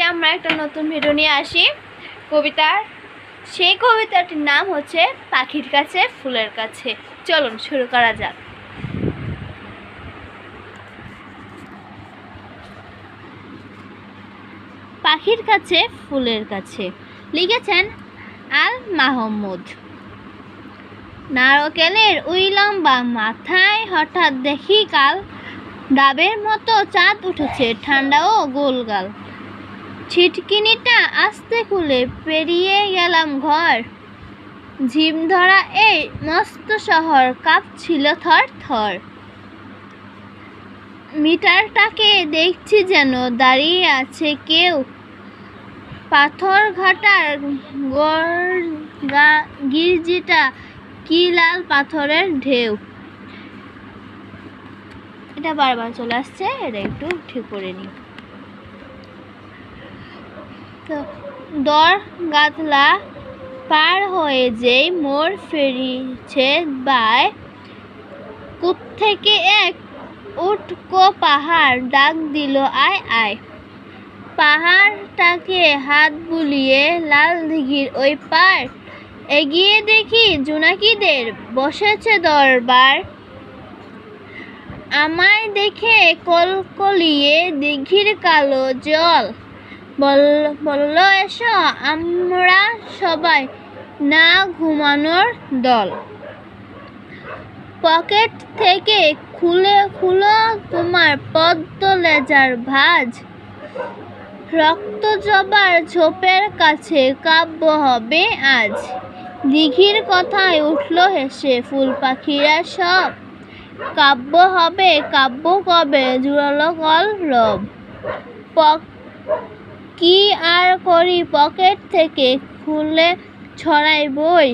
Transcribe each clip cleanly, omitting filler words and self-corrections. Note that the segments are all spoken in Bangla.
আমরা একটা নতুন ভিডিও নিয়ে আসি কবিতার। সেই কবিতাটির নাম হচ্ছে পাখির কাছে ফুলের কাছে। চলুন শুরু করা যাক। পাখির কাছে ফুলের কাছে, লিখেছেন আল মাহমুদ। নারকেলের ওই লম্বা মাথায় হঠাৎ দেখি কাল ডাবের মতো চাঁদ উঠেছে ঠান্ডা ও গোলগাল। ছিটকিনিটা আস্তে খুলে পেরিয়ে গেলাম ঘর, ঝিম ধরা এই মস্ত শহর কাঁপছিল থর থর। মিটারটাকে দেখছি যেন দাঁড়িয়ে আছে কেউ, পাথর ঘাটার গির্জিটা কি লাল পাথরের ঢেউ। এটা বারবার চলে আসছে, এটা একটু ঠিক করে নিই। তো দর গাতলা পার হয়ে যেই মোড় ফেরিছে বাই, কোত্থেকে এক উটকো পাহাড় ডাক দিল আয় আয়। পাহাড়টাকে হাত বুলিয়ে লাল দিঘির ওই পার এগিয়ে দেখি জোনাকিদের বসেছে দরবার। আমায় দেখে কলকলিয়ে দিঘির কালো জল, বলল এসো আমরা সবাই না ঘুমানোর দল। পকেট থেকে খুলো তোমার পদ্ম লেজার ভাঁজ, রক্ত জবার ঝোপের কাছে কাব্য হবে আজ। দিঘির কথায় উঠল হেসে ফুল পাখিরা সব, কাব্য হবে কাব্য কবে জুড়ালো কল রব। কি আর করি পকেট থেকে খুলে ছড়াই বই,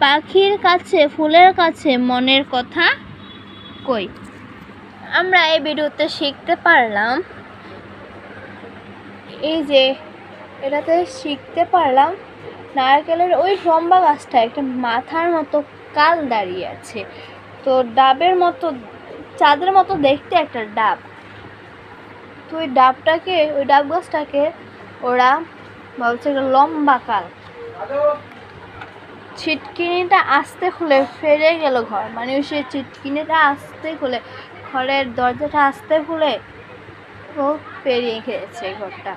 পাখির কাছে ফুলের কাছে মনের কথা কই। আমরা এই ভিডিওতে শিখতে পারলাম, এই যে এটাতে শিখতে পারলাম নারকেলের ওই লম্বা গাছটা একটা মাথার মতো কাল দাঁড়িয়ে আছে। তো ডাবের মতো চাঁদের মতো দেখতে একটা ডাব, তো ওই ডাবটাকে ওই ডাব গাছটাকে ওরা বলছে একটা লম্বা কাল। ছিটকিনিটা আস্তে খুলে ফেরে গেল ঘর, মানে সে ছিটকিনিটা আস্তে খুলে ঘরের দরজাটা আস্তে খুলে ও পেরিয়ে খেয়েছে ঘরটা।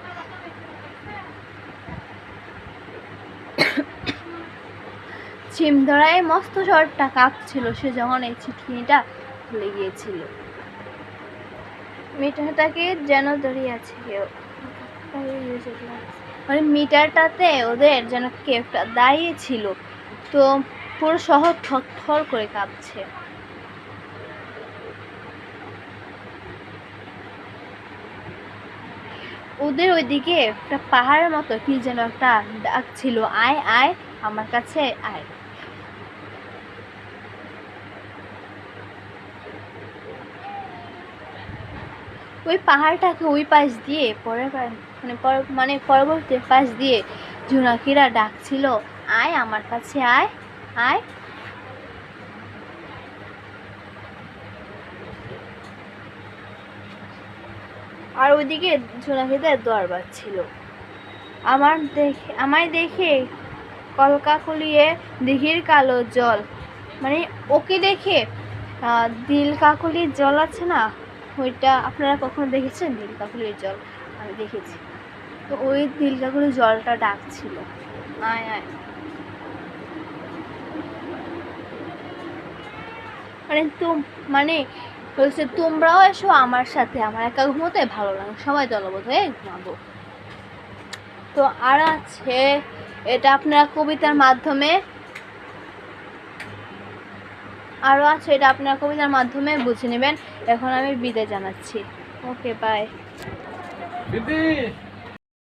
ঝিম ধরায় মস্ত শহরটা কাঁপছিল সে যখন এই ছিটকিনিটা খুলে গিয়েছিল। মিটারটাকে যেন দাঁড়িয়ে আছে কেউ, মানে মিটারটাতে ওদের যেন কেউ দাঁড়িয়ে ছিল। তো পুরো শহর থরথর করে কাঁপছে। ওদের ওইদিকে একটা পাহাড়ের মতো কি যেন একটা ডাক ছিল, আয় আয় আমার কাছে আয়। ওই পাহাড়টাকে ওই পাশ দিয়ে পরবর্তী পাশ দিয়ে জোনাকিরা ডাকছিল আয় আমার কাছে আয় আয়। আর ওইদিকে জোনাকিদের দরবার ছিল। আমায় দেখে কলকা কলিয়ে দিঘির কালো জল, মানে ওকে দেখে দিল কাকলির জল আছে না, ওইটা আপনারা কখনো দেখেছেন? দিল কাকলির জল আমি দেখেছি। তো ওই দিল কাকলির জলটা ডাকছিল আয় আয়। মানে বলছে তোমরাও এসো আমার সাথে, আমার একা ঘুমোতে ভালো লাগে, সবাই দলবদ্ধ হয়ে ঘুমাবো। তো আর আছে এটা আপনারা কবিতার মাধ্যমে বুঝে নেবেন। এখন আমি বিদায় জানাচ্ছি। Okay bye.